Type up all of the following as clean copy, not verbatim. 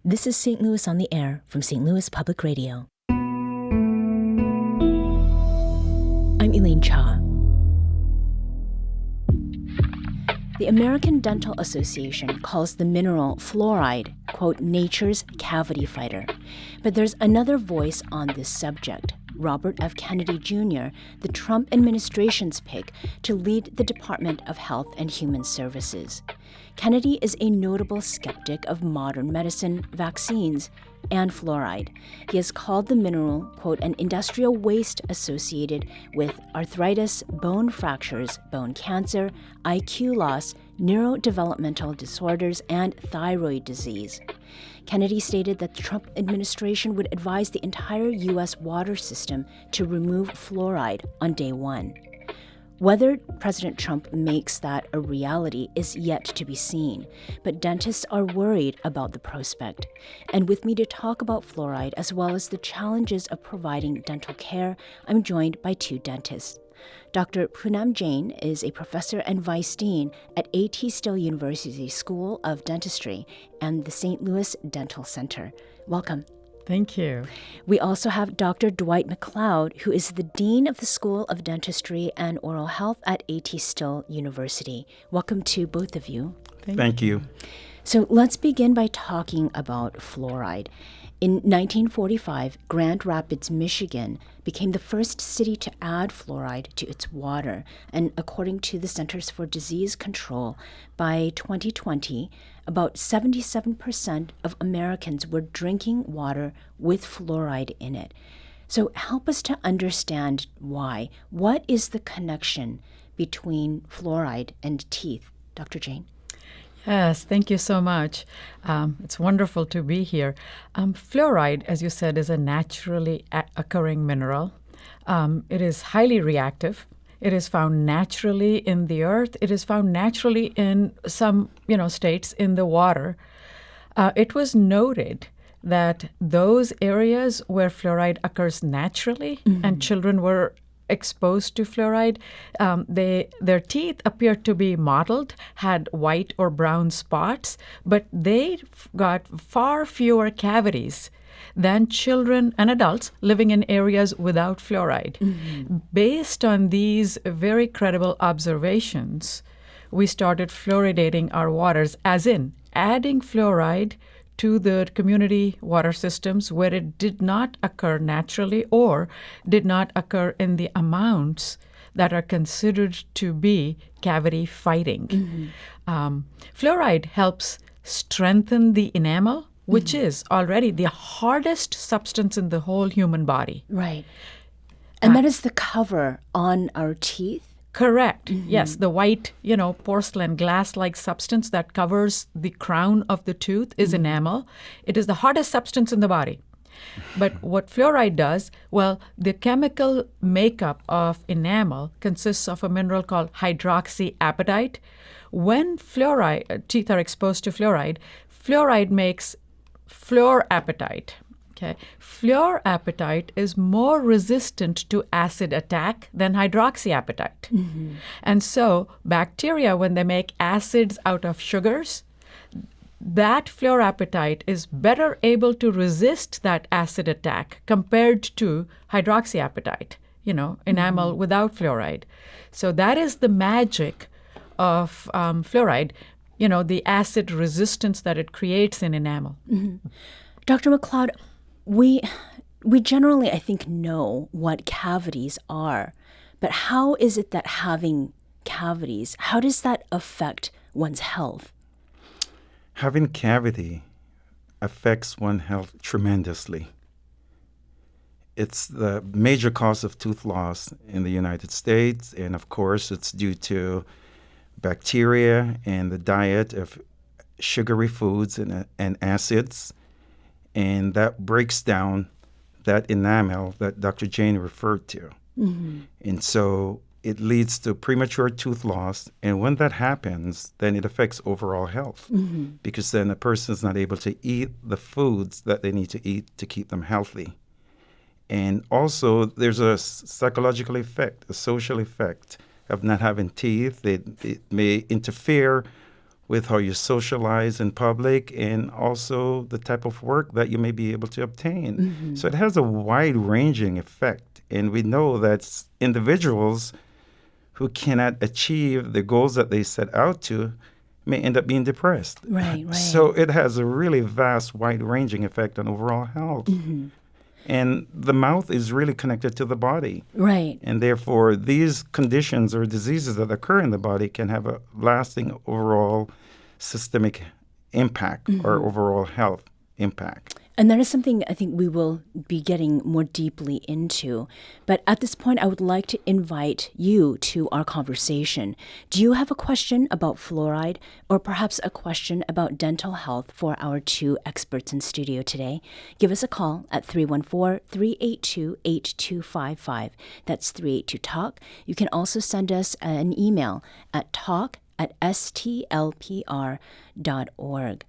This is St. Louis on the Air from St. Louis Public Radio. I'm Elaine Cha. The American Dental Association calls the mineral fluoride, quote, nature's cavity fighter. But there's another voice on this subject. Robert F. Kennedy Jr., the Trump administration's pick to lead the Department of Health and Human Services. Kennedy is a notable skeptic of modern medicine, vaccines, and fluoride. He has called the mineral, quote, an industrial waste associated with arthritis, bone fractures, bone cancer, IQ loss, neurodevelopmental disorders, and thyroid disease. Kennedy stated that the Trump administration would advise the entire U.S. water system to remove fluoride on day one. Whether President Trump makes that a reality is yet to be seen, but dentists are worried about the prospect. And with me to talk about fluoride as well as the challenges of providing dental care, I'm joined by two dentists. Dr. Poonam Jain is a professor and vice dean at ATSU University School of Dentistry and the St. Louis Dental Center. Welcome. Thank you. We also have Dr. Dwight McLeod, who is the Dean of the School of Dentistry and Oral Health at ATSU University. Welcome to both of you. Thank you. So let's begin by talking about fluoride. In 1945, Grand Rapids, Michigan became the first city to add fluoride to its water. And according to the Centers for Disease Control, by 2020, about 77% of Americans were drinking water with fluoride in it. So help us to understand why. What is the connection between fluoride and teeth? Dr. Jain? Yes, thank you so much. It's wonderful to be here. Fluoride, as you said, is a naturally occurring mineral. It is highly reactive. It is found naturally in the earth. It is found naturally in some, states in the water. It was noted that those areas where fluoride occurs naturally and children were exposed to fluoride, their teeth appeared to be mottled, had white or brown spots, but they got far fewer cavities than children and adults living in areas without fluoride. Based on these very credible observations, we started fluoridating our waters, as in adding fluoride to the community water systems where it did not occur naturally or did not occur in the amounts that are considered to be cavity fighting. Fluoride helps strengthen the enamel, which is already the hardest substance in the whole human body. Right. And that is the cover on our teeth? Correct. Yes, the white, porcelain glass-like substance that covers the crown of the tooth is enamel. It is the hardest substance in the body. But what fluoride does, well, the chemical makeup of enamel consists of a mineral called hydroxyapatite. When teeth are exposed to fluoride makes fluorapatite. Okay. Fluorapatite is more resistant to acid attack than hydroxyapatite. And so bacteria, when they make acids out of sugars, that fluorapatite is better able to resist that acid attack compared to hydroxyapatite, enamel without fluoride. So that is the magic of fluoride, the acid resistance that it creates in enamel. Dr. McLeod, we generally, I think, know what cavities are, but how is it that having cavities, how does that affect one's health? Having cavity affects one's health tremendously. It's the major cause of tooth loss in the United States, and of course, it's due to bacteria and the diet of sugary foods and acids. And that breaks down that enamel that Dr. Jain referred to. And so it leads to premature tooth loss. And when that happens, then it affects overall health because then a person is not able to eat the foods that they need to eat to keep them healthy. And also there's a psychological effect, a social effect of not having teeth. It may interfere with how you socialize in public and also the type of work that you may be able to obtain. So it has a wide-ranging effect. And we know that individuals who cannot achieve the goals that they set out to may end up being depressed. Right. So it has a really vast, wide-ranging effect on overall health. And the mouth is really connected to the body. Right. And therefore, these conditions or diseases that occur in the body can have a lasting overall systemic impact or overall health impact. And that is something I think we will be getting more deeply into. But at this point, I would like to invite you to our conversation. Do you have a question about fluoride or perhaps a question about dental health for our two experts in studio today? Give us a call at 314-382-8255. That's 382-TALK. You can also send us an email at talk@stlpr.org.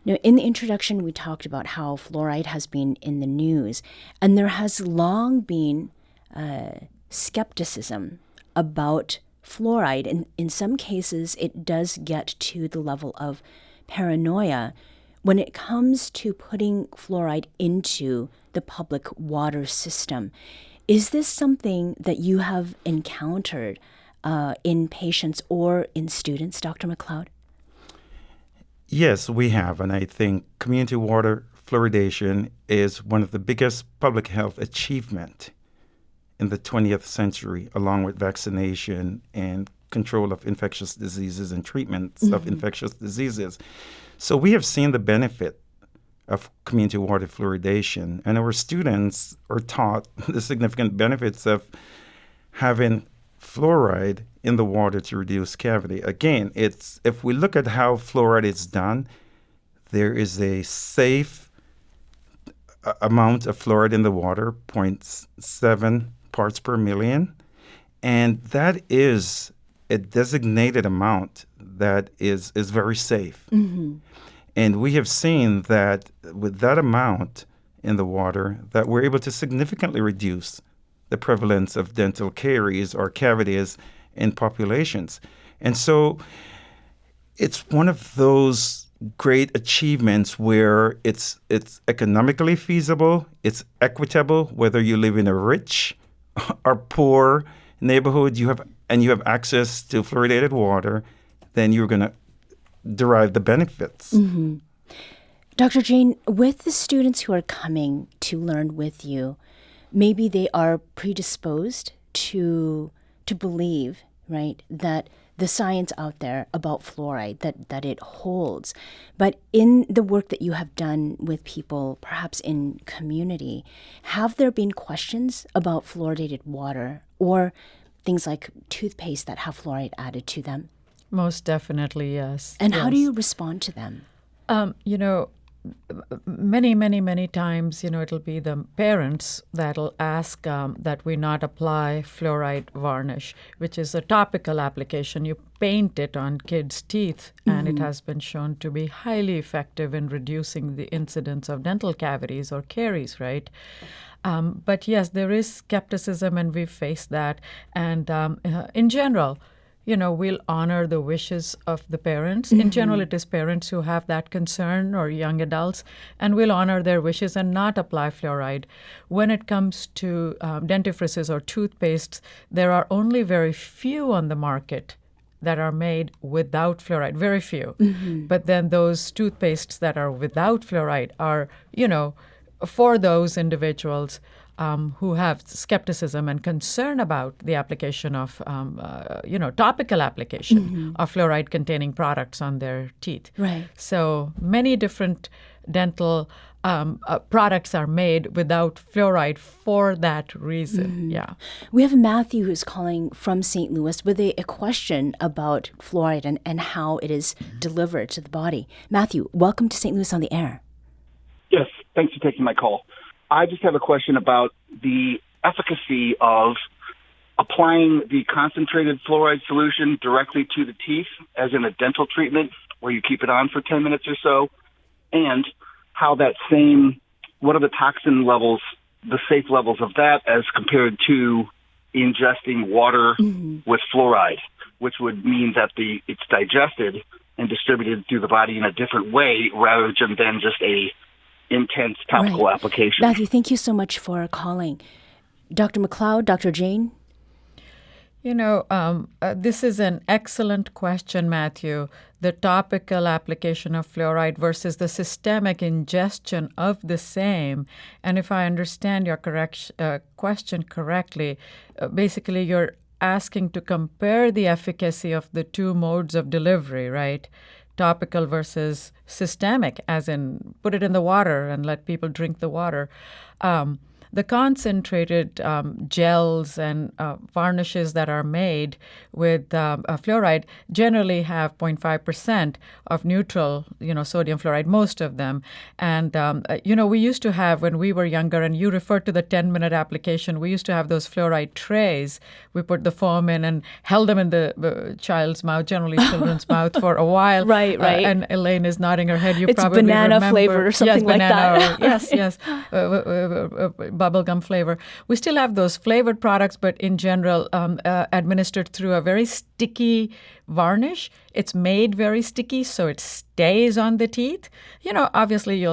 Now, in the introduction, we talked about how fluoride has been in the news, and there has long been skepticism about fluoride. And in some cases, it does get to the level of paranoia when it comes to putting fluoride into the public water system. Is this something that you have encountered in patients or in students, Dr. McLeod? Yes, we have. And I think community water fluoridation is one of the biggest public health achievement in the 20th century, along with vaccination and control of infectious diseases and treatments of infectious diseases. So we have seen the benefit of community water fluoridation, and our students are taught the significant benefits of having fluoride in the water to reduce cavity. Again, if we look at how fluoride is done, there is a safe amount of fluoride in the water, 0.7 parts per million, and that is a designated amount that is very safe. And we have seen that with that amount in the water, that we're able to significantly reduce the prevalence of dental caries or cavities in populations. And so it's one of those great achievements where it's economically feasible, it's equitable, whether you live in a rich or poor neighborhood, you have access to fluoridated water, then you're going to derive the benefits. Dr. Jain, with the students who are coming to learn with you, maybe they are predisposed to believe, right, that the science out there about fluoride, that it holds. But in the work that you have done with people, perhaps in community, have there been questions about fluoridated water or things like toothpaste that have fluoride added to them? Most definitely, yes. And how do you respond to them? Many times, it'll be the parents that'll ask that we not apply fluoride varnish, which is a topical application. You paint it on kids' teeth, and it has been shown to be highly effective in reducing the incidence of dental cavities or caries, right? But yes, there is skepticism, and we've faced that. And in general, we'll honor the wishes of the parents. In general, it is parents who have that concern or young adults, and we'll honor their wishes and not apply fluoride. When it comes to dentifrices or toothpastes, there are only very few on the market that are made without fluoride, very few. But then those toothpastes that are without fluoride are, for those individuals who have skepticism and concern about the application of, topical application of fluoride-containing products on their teeth. Right. So many different dental products are made without fluoride for that reason. Yeah. We have Matthew who's calling from St. Louis with a question about fluoride and how it is delivered to the body. Matthew, welcome to St. Louis on the Air. Yes, thanks for taking my call. I just have a question about the efficacy of applying the concentrated fluoride solution directly to the teeth, as in a dental treatment where you keep it on for 10 minutes or so, and how what are the toxin levels, the safe levels of that as compared to ingesting water with fluoride, which would mean that it's digested and distributed through the body in a different way rather than just a intense topical application. Matthew, thank you so much for calling. Dr. McLeod, Dr. Jain? This is an excellent question, Matthew. The topical application of fluoride versus the systemic ingestion of the same. And if I understand your question correctly, basically you're asking to compare the efficacy of the two modes of delivery, right? Topical versus systemic, as in put it in the water and let people drink the water. The concentrated gels and varnishes that are made with fluoride generally have 0.5% of neutral, sodium fluoride, most of them. And, we used to have, when we were younger, and you referred to the 10-minute application, we used to have those fluoride trays. We put the foam in and held them in the child's mouth, generally children's mouth, for a while. Right. And Elaine is nodding her head. You it's probably banana remember. flavor or something like that. Yes. Bubblegum flavor. We still have those flavored products, but in general, administered through a very sticky varnish. It's made very sticky, so it stays on the teeth. Obviously,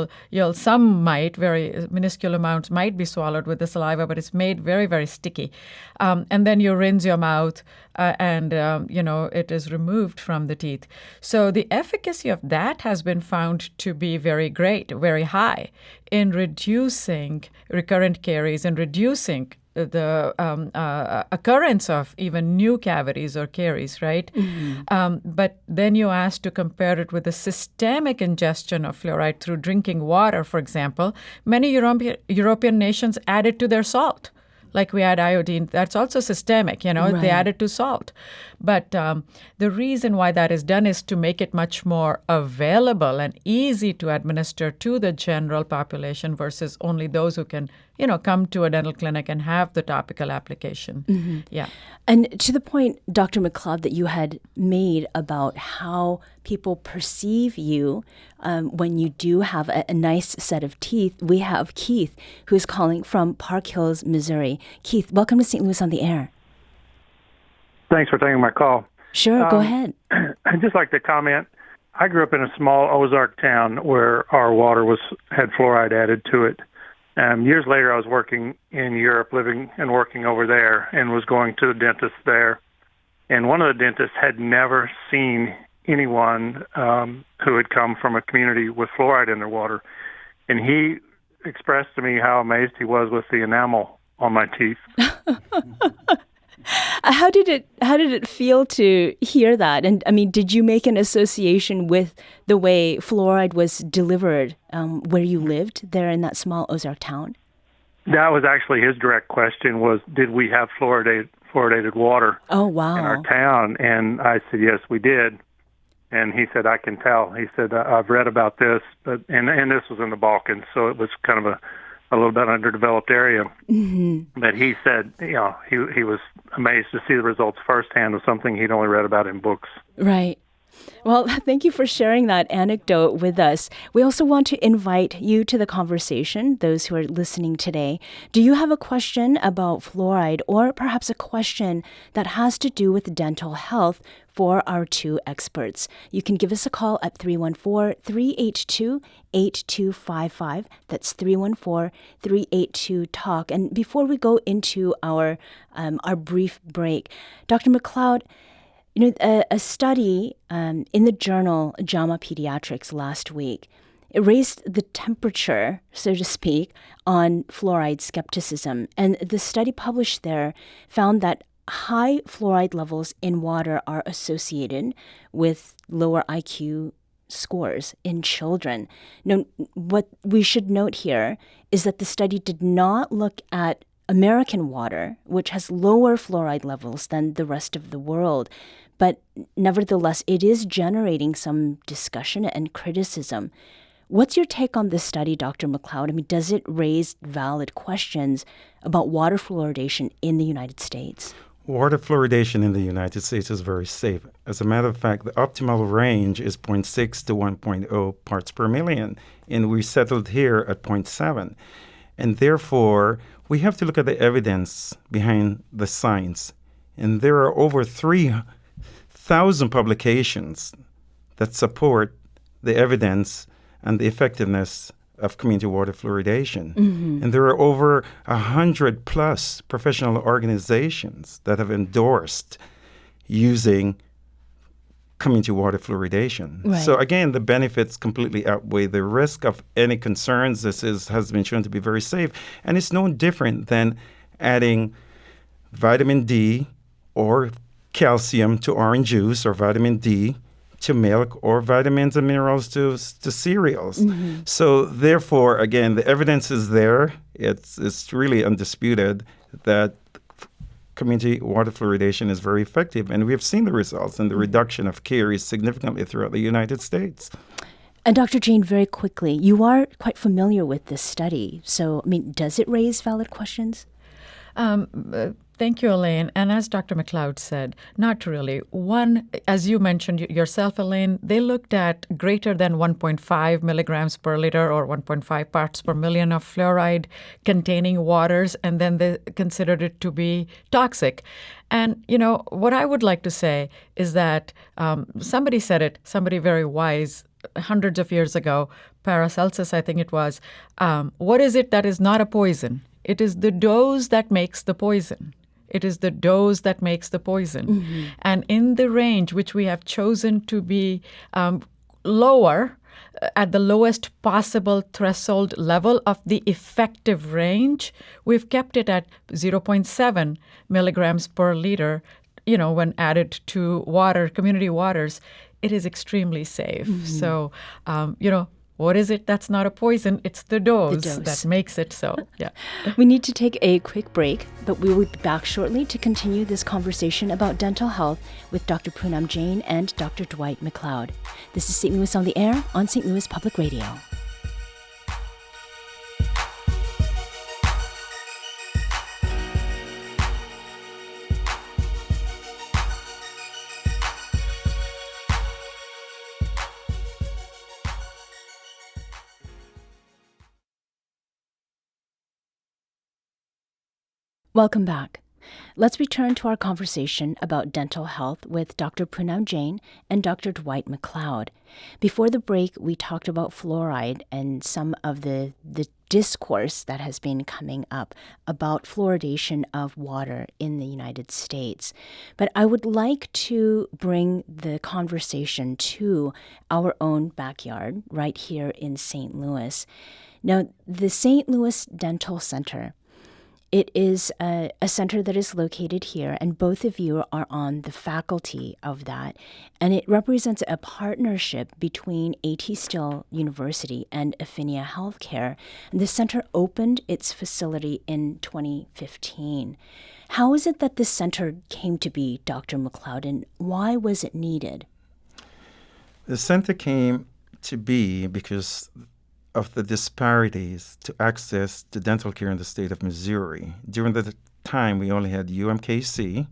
some might, very minuscule amounts might be swallowed with the saliva, but it's made very, very sticky. And then you rinse your mouth, and it is removed from the teeth. So the efficacy of that has been found to be very great, very high in reducing recurrent caries and reducing the occurrence of even new cavities or caries, right? Mm-hmm. But then you asked to compare it with the systemic ingestion of fluoride through drinking water, for example. Many European nations add it to their salt. Like we add iodine, that's also systemic, Right. They add it to salt. But the reason why that is done is to make it much more available and easy to administer to the general population versus only those who can, come to a dental clinic and have the topical application. Mm-hmm. Yeah. And to the point, Dr. McLeod, that you had made about how people perceive you when you do have a nice set of teeth, we have Keith, who's calling from Park Hills, Missouri. Keith, welcome to St. Louis on the Air. Thanks for taking my call. Sure, go ahead. I'd just like to comment. I grew up in a small Ozark town where our water had fluoride added to it. Years later, I was working in Europe, living and working over there, and was going to the dentist there. And one of the dentists had never seen anyone who had come from a community with fluoride in their water. And he expressed to me how amazed he was with the enamel on my teeth. How did it feel to hear that? And I mean, did you make an association with the way fluoride was delivered where you lived there in that small Ozark town? That was actually his direct question was, did we have fluoridated water in our town? And I said, yes, we did. And he said, I can tell. He said, I've read about this, and this was in the Balkans, so it was kind of a little bit underdeveloped area. Mm-hmm. But he said, he was amazed to see the results firsthand of something he'd only read about in books. Right. Well, thank you for sharing that anecdote with us. We also want to invite you to the conversation, those who are listening today. Do you have a question about fluoride or perhaps a question that has to do with dental health for our two experts? You can give us a call at 314-382-8255. That's 314-382-TALK. And before we go into our brief break, Dr. McLeod, a study in the journal JAMA Pediatrics last week, it raised the temperature, so to speak, on fluoride skepticism. And the study published there found that high fluoride levels in water are associated with lower IQ scores in children. Now, what we should note here is that the study did not look at American water, which has lower fluoride levels than the rest of the world. But nevertheless, it is generating some discussion and criticism. What's your take on this study, Dr. McLeod? I mean, does it raise valid questions about water fluoridation in the United States? Water fluoridation in the United States is very safe. As a matter of fact, the optimal range is 0.6 to 1.0 parts per million, and we settled here at 0.7. And therefore, we have to look at the evidence behind the science. And there are over 3,000 publications that support the evidence and the effectiveness of community water fluoridation. And there are over 100 plus professional organizations that have endorsed using community water fluoridation. Right. So again, the benefits completely outweigh the risk of any concerns. Has been shown to be very safe. And it's no different than adding vitamin D or calcium to orange juice, or vitamin D to milk, or vitamins and minerals to cereals. So therefore, again, the evidence is there. It's really undisputed that community water fluoridation is very effective, and we have seen the results, and the reduction of caries significantly throughout the United States. And Dr. Jain, very quickly, you are quite familiar with this study. So, I mean, does it raise valid questions? Thank you, Elaine. And as Dr. McLeod said, not really. One, as you mentioned yourself, Elaine, they looked at greater than 1.5 milligrams per liter or 1.5 parts per million of fluoride containing waters, and then they considered it to be toxic. And, you know, what I would like to say is that somebody said it, somebody very wise, hundreds of years ago, Paracelsus, I think it was, what is it that is not a poison? It is the dose that makes the poison. It is the dose that makes the poison. And in the range which we have chosen to be lower, at the lowest possible threshold level of the effective range, we've kept it at 0.7 milligrams per liter. You know, when added to water, community waters, it is extremely safe. So, you know, what is it that's not a poison? It's the dose that makes it so. Yeah. We need to take a quick break, but we will be back shortly to continue this conversation about dental health with Dr. Poonam Jain and Dr. Dwight McLeod. This is St. Louis on the Air on St. Louis Public Radio. Welcome back. Let's return to our conversation about dental health with Dr. Poonam Jain and Dr. Dwight McLeod. Before the break, we talked about fluoride and some of the discourse that has been coming up about fluoridation of water in the United States. But I would like to bring the conversation to our own backyard right here in St. Louis. Now, the St. Louis Dental Center, it is a center that is located here, and both of you are on the faculty of that. And it represents a partnership between ATSU University and Affinia Healthcare. And the center opened its facility in 2015. How is it that this center came to be, Dr. McLeod, and why was it needed? The center came to be because of the disparities to access to dental care in the state of Missouri. During the time, we only had UMKC,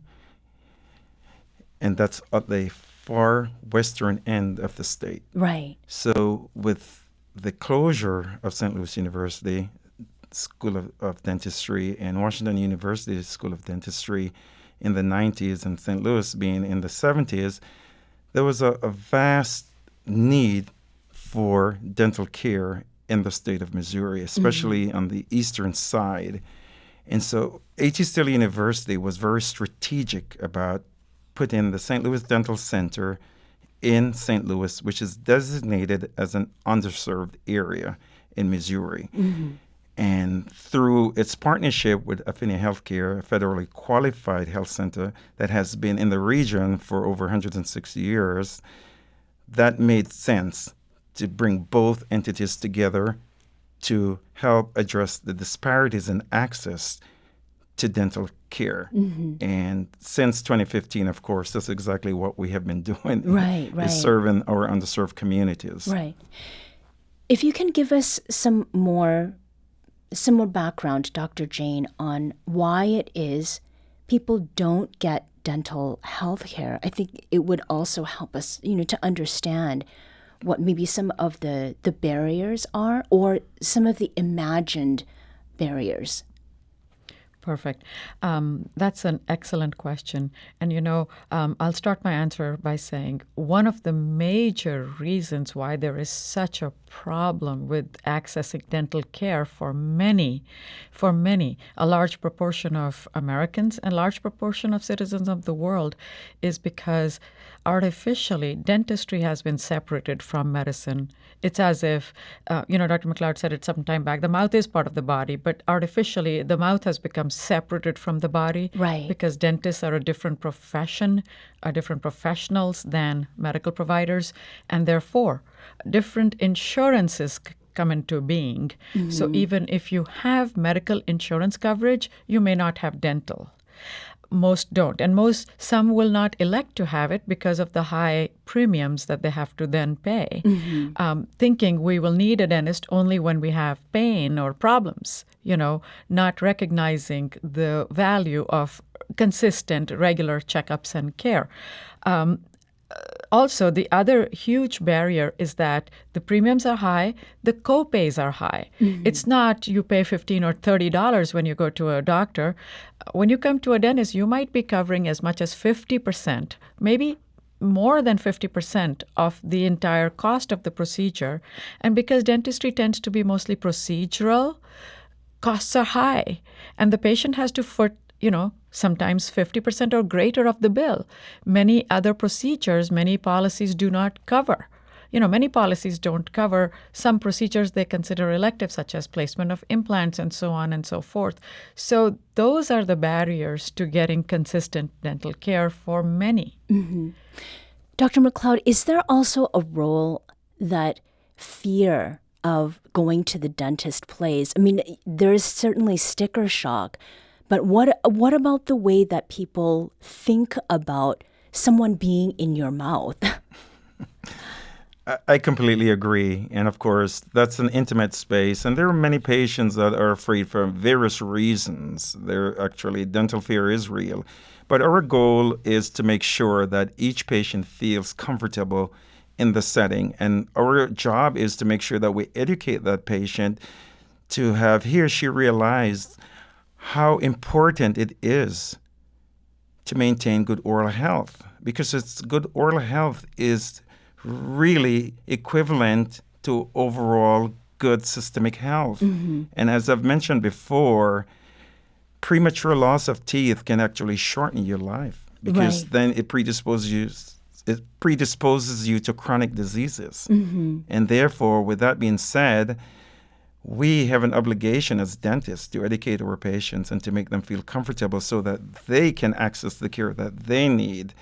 and that's at the far western end of the state. Right. So with the closure of St. Louis University School of Dentistry and Washington University School of Dentistry in the 90s and St. Louis being in the 70s, there was a vast need for dental care in the state of Missouri, especially on the eastern side. And so ATSU University was very strategic about putting the St. Louis Dental Center in St. Louis, which is designated as an underserved area in Missouri. And through its partnership with Affinia Healthcare, a federally qualified health center that has been in the region for over 160 years, that made sense to bring both entities together to help address the disparities in access to dental care. And since 2015, of course, that's exactly what we have been doing. Right. Is serving our underserved communities. Right. If you can give us some more background, Dr. Jain, on why it is people don't get dental health care, I think it would also help us, to understand what maybe some of the barriers are, or some of the imagined barriers. Perfect. That's an excellent question. And, I'll start my answer by saying one of the major reasons why there is such a problem with accessing dental care for many, a large proportion of Americans and large proportion of citizens of the world is because artificially dentistry has been separated from medicine. It's as if, Dr. McLeod said it some time back, the mouth is part of the body, but artificially the mouth has become separated from the body. Right. Because dentists are a different profession, are different professionals than medical providers, and therefore different insurances come into being. So even if you have medical insurance coverage, you may not have dental. Most don't. And some will not elect to have it because of the high premiums that they have to then pay, thinking we will need a dentist only when we have pain or problems, not recognizing the value of consistent, regular checkups and care. Also, the other huge barrier is that the premiums are high, the co-pays are high. It's not you pay $15 or $30 when you go to a doctor. When you come to a dentist, you might be covering as much as 50%, maybe more than 50% of the entire cost of the procedure. And because dentistry tends to be mostly procedural, costs are high. And the patient has to foot sometimes 50% or greater of the bill. Many other procedures, many policies do not cover. Many policies don't cover some procedures they consider elective, such as placement of implants and so on and so forth. So those are the barriers to getting consistent dental care for many. Dr. McLeod, is there also a role that fear of going to the dentist plays? I mean, there is certainly sticker shock, but what about the way that people think about someone being in your mouth? I completely agree. And of course, that's an intimate space. And there are many patients that are afraid for various reasons. Dental fear is real. But our goal is to make sure that each patient feels comfortable in the setting. And our job is to make sure that we educate that patient to have he or she realize how important it is to maintain good oral health, because good oral health is really equivalent to overall good systemic health. And as I've mentioned before, premature loss of teeth can actually shorten your life because then it predisposes you to chronic diseases. And therefore, with that being said, we have an obligation as dentists to educate our patients and to make them feel comfortable so that they can access the care that they need,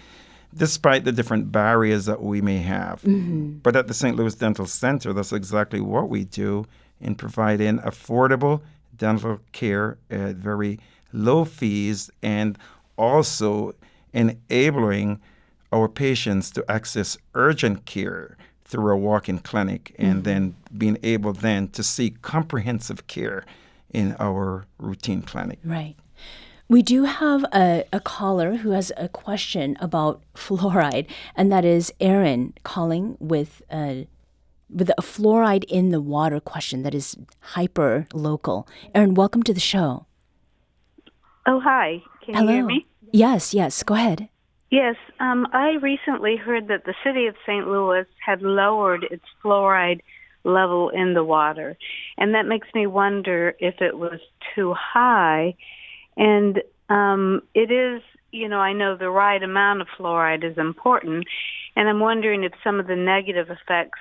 despite the different barriers that we may have. But at the St. Louis Dental Center, that's exactly what we do in providing affordable dental care at very low fees and also enabling our patients to access urgent care through a walk-in clinic and then being able then to seek comprehensive care in our routine clinic. Right. We do have a caller who has a question about fluoride, and that is Aaron calling with a fluoride in the water question that is hyper local. Aaron, welcome to the show. Oh, hi. Can Hello. you hear me? Yes. Go ahead. Yes. I recently heard that the city of St. Louis had lowered its fluoride level in the water, and that makes me wonder if it was too high. And it is, I know the right amount of fluoride is important, and I'm wondering if some of the negative effects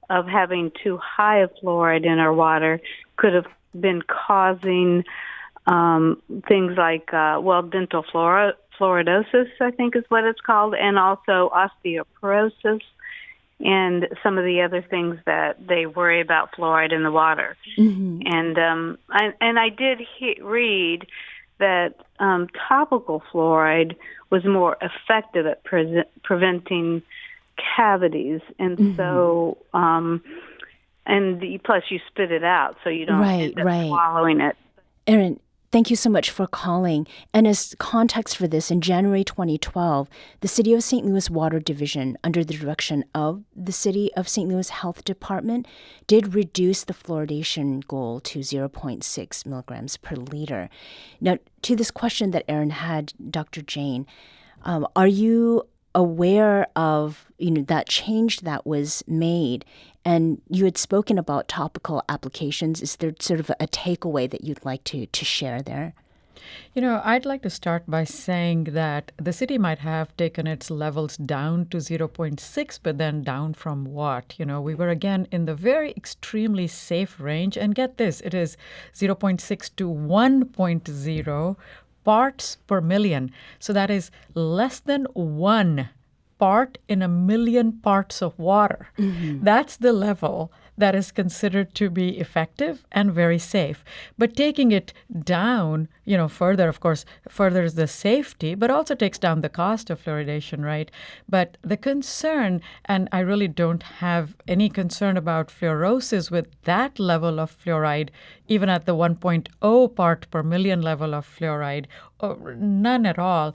of having too high of fluoride in our water could have been causing things like, dental fluoridosis, I think is what it's called, and also osteoporosis and some of the other things that they worry about fluoride in the water. And I did read that topical fluoride was more effective at preventing cavities, and so plus you spit it out, so you don't end up swallowing it. Aaron, Thank you so much for calling. And as context for this, in January 2012, the City of St. Louis Water Division, under the direction of the City of St. Louis Health Department, did reduce the fluoridation goal to 0.6 milligrams per liter. Now, to this question that Aaron had, Dr. Jain, are you aware of that change that was made? And you had spoken about topical applications. Is there sort of a takeaway that you'd like to share there? I'd like to start by saying that the city might have taken its levels down to 0.6, but then down from what? We were again in the very extremely safe range. And get this, it is 0.6 to 1.0 parts per million. So that is less than 1 part in a million parts of water. Mm-hmm. That's the level that is considered to be effective and very safe. But taking it down, further, of course, furthers the safety, but also takes down the cost of fluoridation, right? But the concern, and I really don't have any concern about fluorosis with that level of fluoride, even at the 1.0 part per million level of fluoride, or none at all.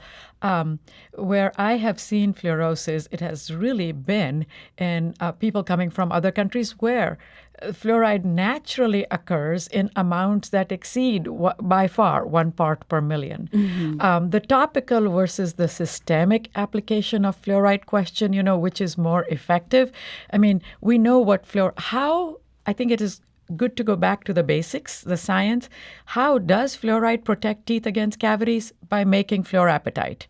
Where I have seen fluorosis, it has really been in people coming from other countries where fluoride naturally occurs in amounts that exceed by far 1 part per million. Mm-hmm. The topical versus the systemic application of fluoride question, which is more effective. I mean, we know what I think it is good to go back to the basics, the science. How does fluoride protect teeth against cavities? By making fluorapatite,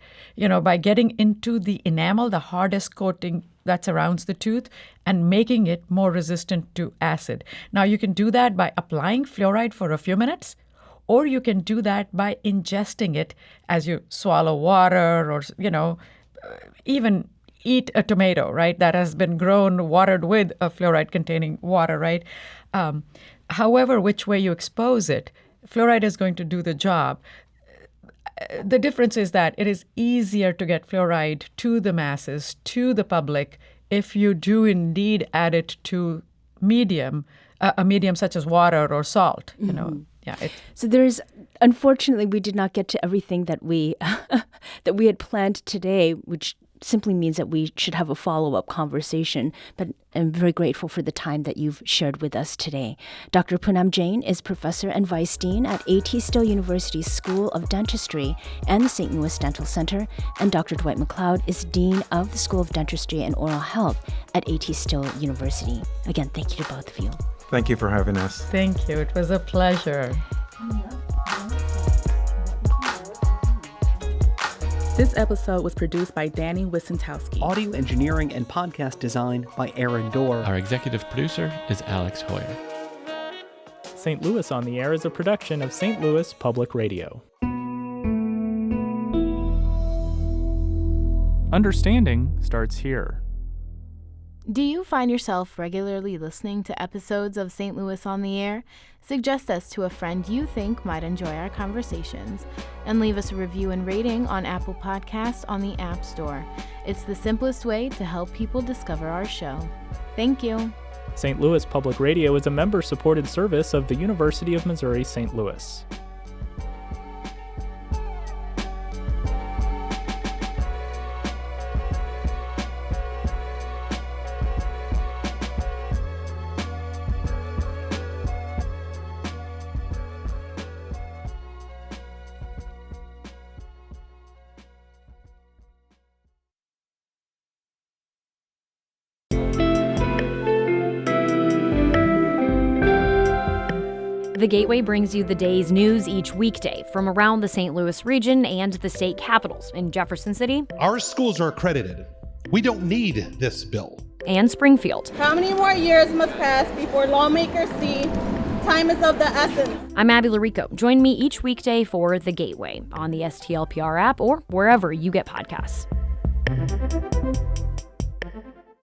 by getting into the enamel, the hardest coating that surrounds the tooth, and making it more resistant to acid. Now, you can do that by applying fluoride for a few minutes, or you can do that by ingesting it as you swallow water or, even eat a tomato, right, that has been grown, watered with a fluoride-containing water, right? However, which way you expose it, fluoride is going to do the job. The difference is that it is easier to get fluoride to the masses, to the public, if you do indeed add it to a medium such as water or salt. Mm-hmm. So there's, unfortunately, we did not get to everything that we that we had planned today, which simply means that we should have a follow-up conversation, but I'm very grateful for the time that you've shared with us today. Dr. Poonam Jain is professor and vice dean at ATSU University's School of Dentistry and the St. Louis Dental Center, and Dr. Dwight McLeod is dean of the School of Dentistry and Oral Health at ATSU University. Again, thank you to both of you. Thank you for having us. Thank you. It was a pleasure. This episode was produced by Danny Wissentowski. Audio engineering and podcast design by Aaron Dorr. Our executive producer is Alex Hoyer. St. Louis on the Air is a production of St. Louis Public Radio. Understanding starts here. Do you find yourself regularly listening to episodes of St. Louis on the Air? Suggest us to a friend you think might enjoy our conversations, and leave us a review and rating on Apple Podcasts on the App Store. It's the simplest way to help people discover our show. Thank you. St. Louis Public Radio is a member-supported service of the University of Missouri St. Louis. The Gateway brings you the day's news each weekday from around the St. Louis region and the state capitals in Jefferson City. Our schools are accredited. We don't need this bill. And Springfield. How many more years must pass before lawmakers see time is of the essence? I'm Abby Larico. Join me each weekday for The Gateway on the STLPR app or wherever you get podcasts.